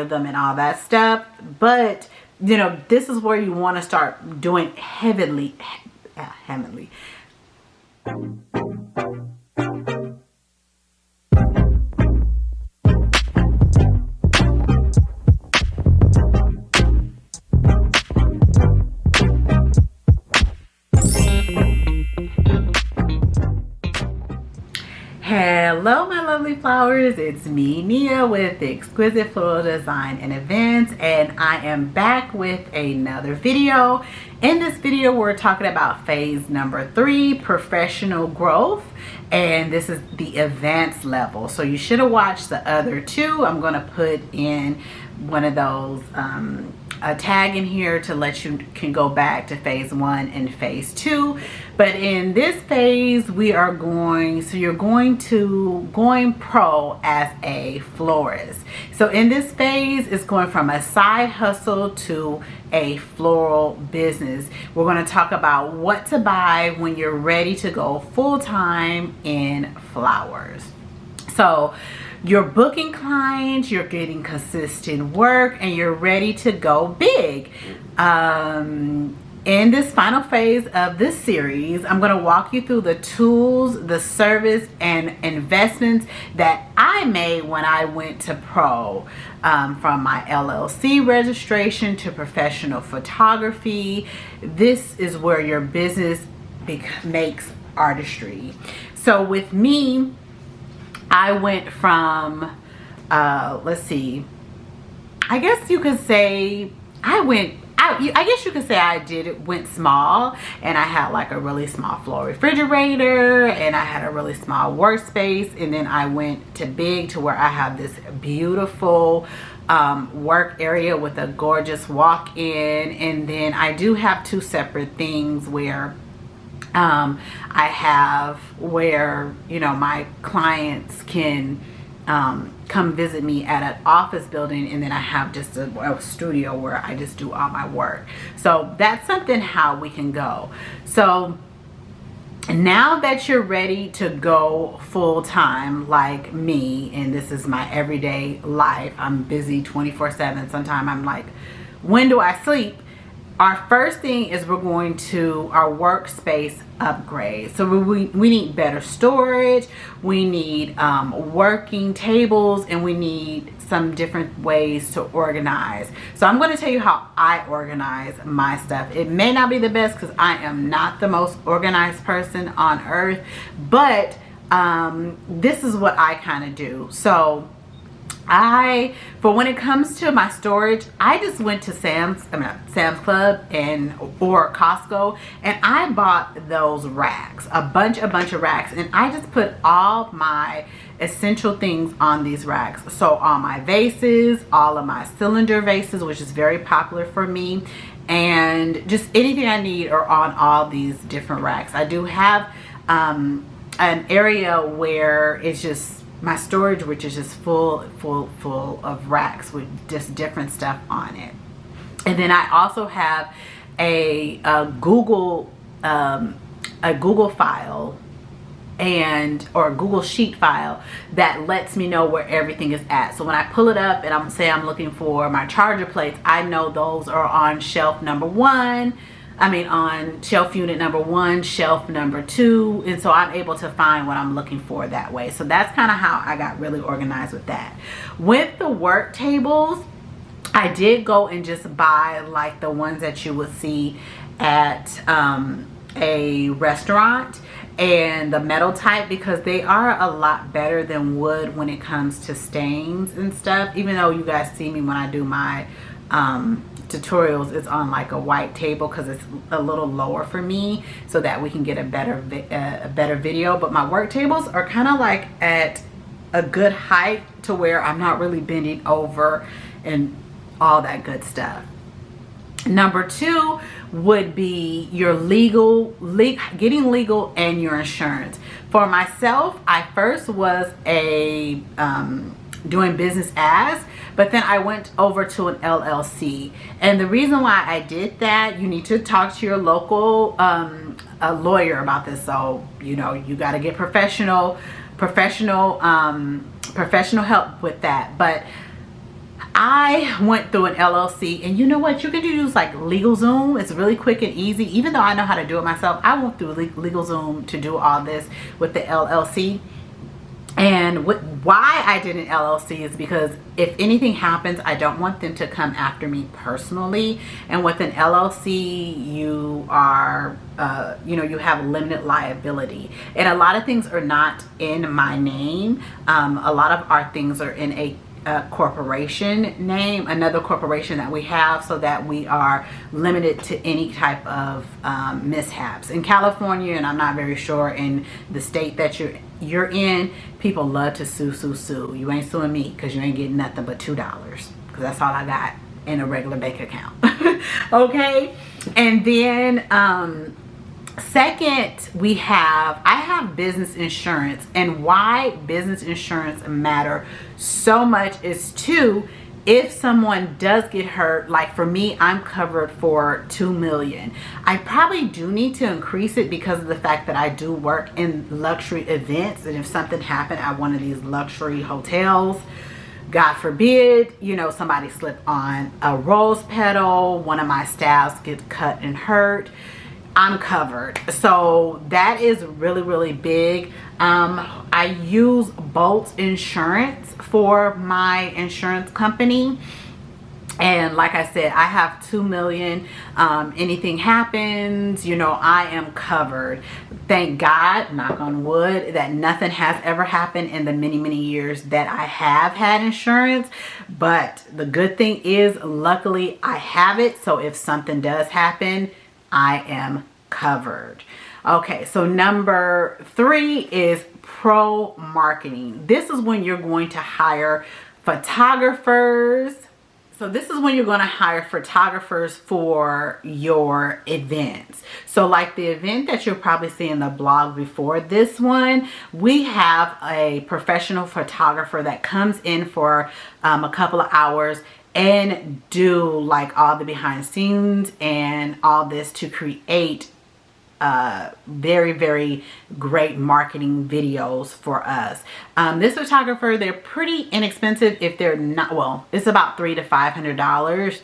them and all that stuff. But you know, this is where you want to start doing heavily. Hello my lovely flowers, it's me Nia with Exquisite Floral Design and Events, and I am back with another video. In this video we're talking about phase number 3, professional growth, and this is the advanced level. So you should have watched the other two. I'm going to put in one of those a tag in here to let you can go back to phase 1 and phase 2. But in this phase we are going, so you're going pro as a florist. So in this phase it's going from a side hustle to a floral business. We're going to talk about what to buy when you're ready to go full-time in flowers. So you're booking clients, you're getting consistent work, and you're ready to go big. In this final phase of this series, I'm going to walk you through the tools, the service, and investments that I made when I went to pro, from my LLC registration to professional photography. This is where your business makes artistry. So with me, I went from, let's see, I guess you could say went small, and I had like a really small floor refrigerator, and I had a really small workspace, and then I went to big to where I have this beautiful work area with a gorgeous walk-in. And then I do have two separate things where I have where, you know, my clients can come visit me at an office building, and then I have just a studio where I just do all my work. So that's something how we can go. So now that you're ready to go full-time like me, and this is my everyday life, I'm busy 24/7. Sometimes I'm like, when do I sleep? Our first thing is we're going to our workspace upgrade. So we need better storage, we need working tables, and we need some different ways to organize. So I'm going to tell you how I organize my stuff. It may not be the best because I am not the most organized person on earth, but this is what I kind of do. So for when it comes to my storage, I just went to Sam's Club or Costco, and I bought those racks, a bunch of racks, and I just put all my essential things on these racks. So all my vases, all of my cylinder vases, which is very popular for me, and just anything I need are on all these different racks. I do have an area where it's just my storage, which is just full of racks with just different stuff on it. And then I also have a Google file or a Google Sheet file that lets me know where everything is at. So when I pull it up and I'm looking for my charger plates, I know those are on shelf number 1. On shelf unit number 1, shelf number 2, and so I'm able to find what I'm looking for that way. So that's kind of how I got really organized with that. With the work tables, I did go and just buy like the ones that you would see at a restaurant, and the metal type, because they are a lot better than wood when it comes to stains and stuff. Even though you guys see me when I do my tutorials, it's on like a white table because it's a little lower for me, so that we can get a better video. But my work tables are kind of like at a good height to where I'm not really bending over and all that good stuff. Number 2 would be your getting legal and your insurance. For myself, I first was doing business as, but then I went over to an LLC. And the reason why I did that, you need to talk to your local lawyer about this. So, you know, you got to get professional help with that. But I went through an LLC, and you know what? You can use like LegalZoom. It's really quick and easy. Even though I know how to do it myself, I went through LegalZoom to do all this with the LLC. And why I did an LLC is because if anything happens, I don't want them to come after me personally. And with an LLC, you are, you have limited liability. And a lot of things are not in my name. A lot of our things are in a corporation name, another corporation that we have, so that we are limited to any type of mishaps. In California, and I'm not very sure in the state that you're in, people love to sue. You ain't suing me because you ain't getting nothing but $2, because that's all I got in a regular bank account. Okay. And then second, I have business insurance. And why business insurance matter so much is if someone does get hurt, like for me, I'm covered for $2 million. I probably do need to increase it because of the fact that I do work in luxury events, and if something happened at one of these luxury hotels, God forbid, somebody slip on a rose petal, one of my staffs gets cut and hurt, I'm covered. So that is really, really big. I use Bolt Insurance for my insurance company. And like I said, I have $2 million. Anything happens, I am covered. Thank God, knock on wood, that nothing has ever happened in the many, many years that I have had insurance. But the good thing is, luckily, I have it. So if something does happen, I am covered. Okay, so number 3 is pro marketing. This is when you're going to hire photographers. So this is when you're going to hire photographers for your events. So like the event that you'll probably see in the blog before this one, we have a professional photographer that comes in for a couple of hours and do like all the behind the scenes and all this to create very, very great marketing videos for us. This photographer, they're pretty inexpensive if they're not, well, it's about $300 to $500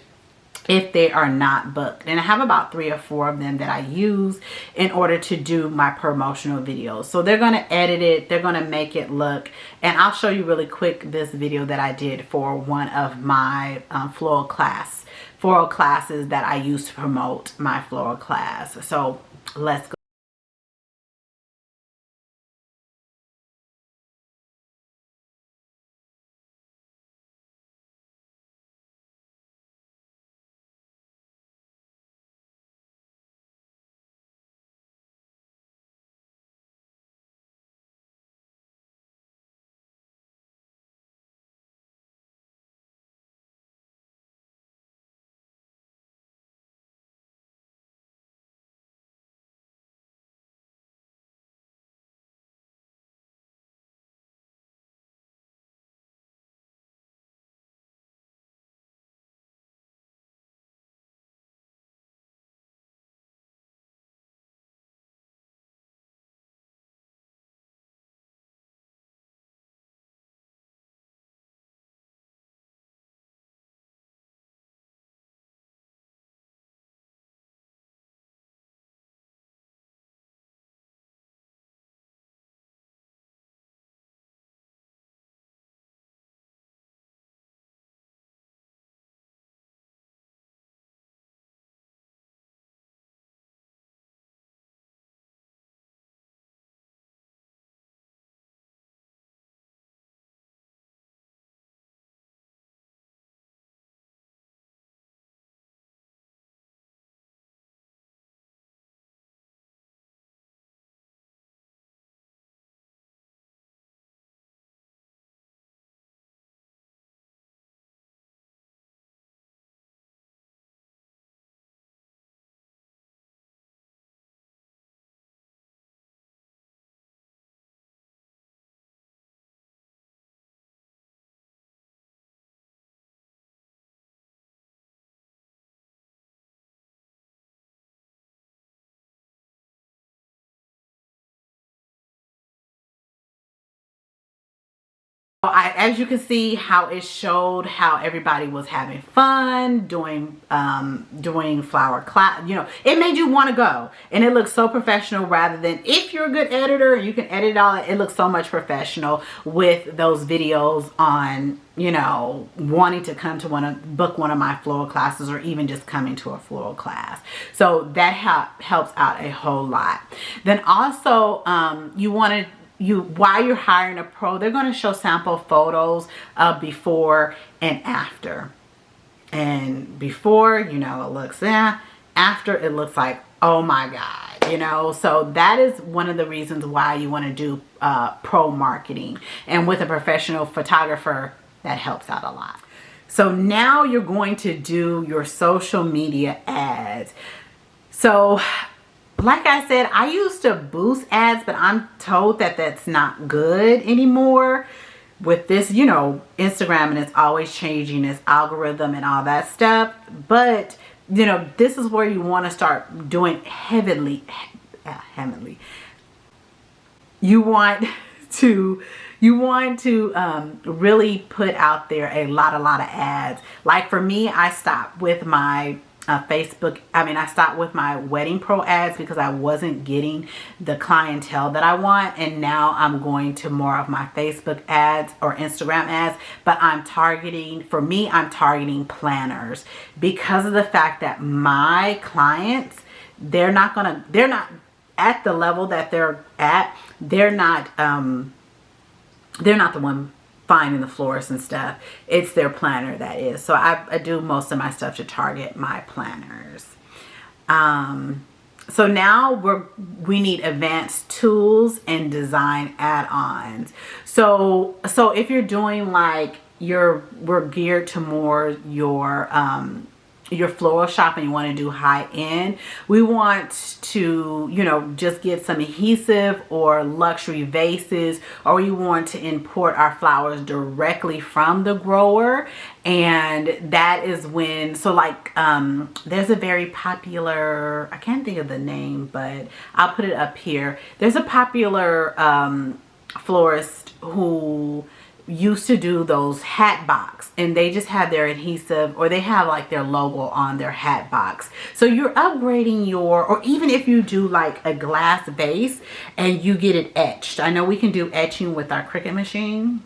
if they are not booked. And I have about 3 or 4 of them that I use in order to do my promotional videos. So they're going to edit it, they're going to make it look, and I'll show you really quick this video that I did for one of my floral classes that I use to promote my floral class. So let's go. As you can see how it showed how everybody was having fun doing flower class, you know, it made you want to go, and it looks so professional. Rather than, if you're a good editor, you can edit all it looks so much professional with those videos on, you know, wanting to come to book one of my floral classes, or even just coming to a floral class. So that helps out a whole lot. Then also while you're hiring a pro, they're going to show sample photos of before and after. And before, you know, it looks after it looks like, oh my God, you know. So that is one of the reasons why you want to do pro marketing, and with a professional photographer, that helps out a lot. So now you're going to do your social media ads. So like I said, I used to boost ads, but I'm told that that's not good anymore with this, you know, Instagram, and it's always changing its algorithm and all that stuff. But, you know, this is where you want to start doing heavily. You want to really put out there a lot of ads. Like for me, I stopped with my I stopped with my wedding pro ads because I wasn't getting the clientele that I want, and now I'm going to more of my Facebook ads or Instagram ads. But I'm targeting planners, because of the fact that my clients, they're not at the level that they're at. They're not the one finding the florist and stuff. It's their planner that is. So I do most of my stuff to target my planners. So now we need advanced tools and design add-ons. So if you're doing like we're geared to more your floral shop, and you want to do high end, we want to, you know, just get some adhesive or luxury vases, or we want to import our flowers directly from the grower. And that is when, so like there's a very popular, I can't think of the name, but I'll put it up here. There's a popular florist who used to do those hat box, and they just have their adhesive, or they have like their logo on their hat box. So you're upgrading or even if you do like a glass vase and you get it etched. I know we can do etching with our Cricut machine.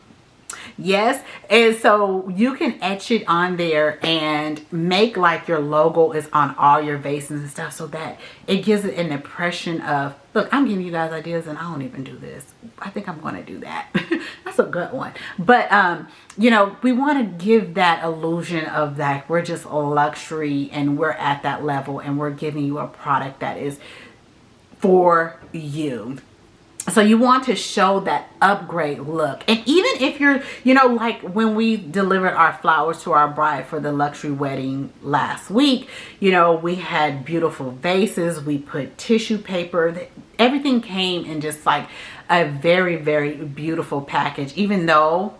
Yes, and so you can etch it on there and make like your logo is on all your vases and stuff, so that it gives it an impression of, look, I'm giving you guys ideas and I don't even do this. I think I'm going to do that. That's a good one. But you know, we want to give that illusion of that we're just luxury and we're at that level, and we're giving you a product that is for you. So you want to show that upgrade look. And even if you're, you know, like when we delivered our flowers to our bride for the luxury wedding last week, you know, we had beautiful vases, we put tissue paper, everything came in just like a very, very beautiful package. Even though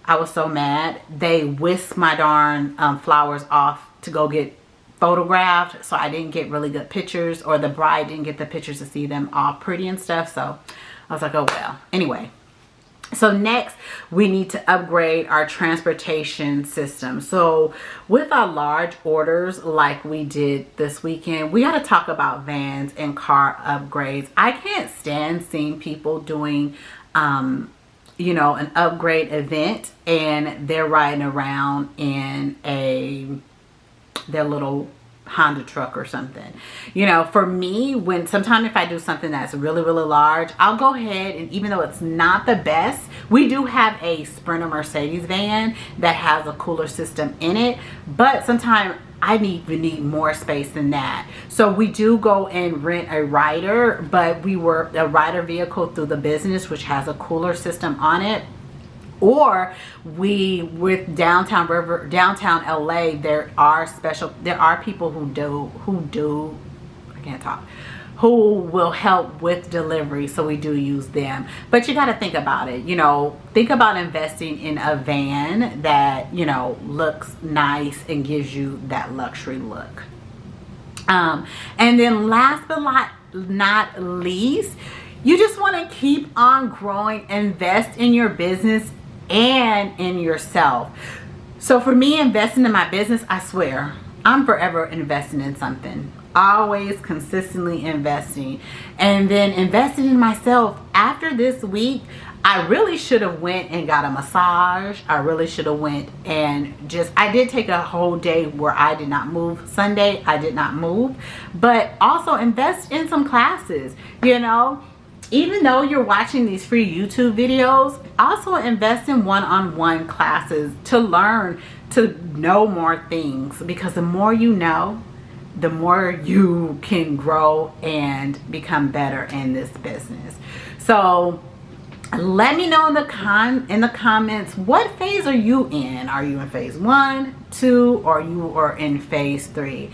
I was so mad, they whisked my darn flowers off to go get photographed, so I didn't get really good pictures, or the bride didn't get the pictures to see them all pretty and stuff. So I was like, oh well. Anyway, so next we need to upgrade our transportation system. So with our large orders like we did this weekend, we got to talk about vans and car upgrades. I can't stand seeing people doing you know, an upgrade event and they're riding around in their little Honda truck or something. You know, for me, sometimes if I do something that's really, really large, I'll go ahead, and even though it's not the best, we do have a Sprinter Mercedes van that has a cooler system in it, but sometimes I need more space than that. So we do go and rent a rider, but a rider vehicle through the business, which has a cooler system on it. Or with downtown LA, there are people who will help with delivery, so we do use them. But you got to think about it, you know, think about investing in a van that, you know, looks nice and gives you that luxury look. And then last but not least, you just want to keep on growing, invest in your business and in yourself. So for me, investing in my business, I swear, I'm forever investing in something. Always consistently investing. And then investing in myself. After this week, I really should have went and got a massage. I really should have went and I did take a whole day where I did not move. Sunday, I did not move. But also invest in some classes, you know. Even though you're watching these free YouTube videos, also invest in one-on-one classes to learn, to know more things, because the more you know, the more you can grow and become better in this business. So let me know in the comments, what phase are you in? Are you in phase 1, 2, or you are in phase 3?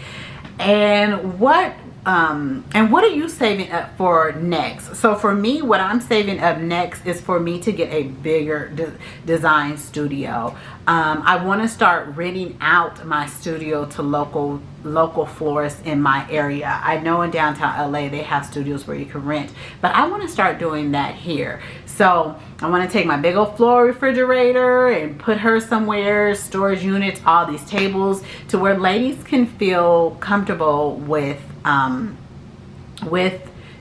And what are you saving up for next? So for me, what I'm saving up next is for me to get a bigger design studio. I want to start renting out my studio to local florists in my area. I know in downtown LA they have studios where you can rent, but I want to start doing that here. So I want to take my big old floor refrigerator and put her somewhere, storage units, all these tables, to where ladies can feel comfortable with when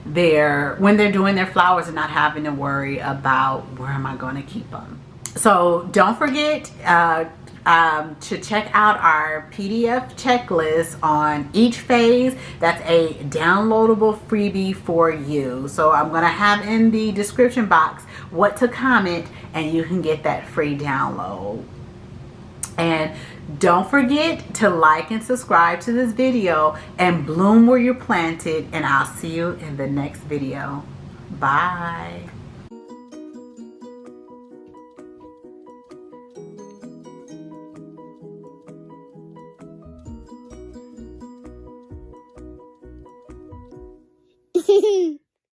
they're doing their flowers and not having to worry about where am I going to keep them. So don't forget to check out our PDF checklist on each phase. That's a downloadable freebie for you. So I'm going to have in the description box what to comment, and you can get that free download. And don't forget to like and subscribe to this video, and bloom where you're planted, and I'll see you in the next video. Bye.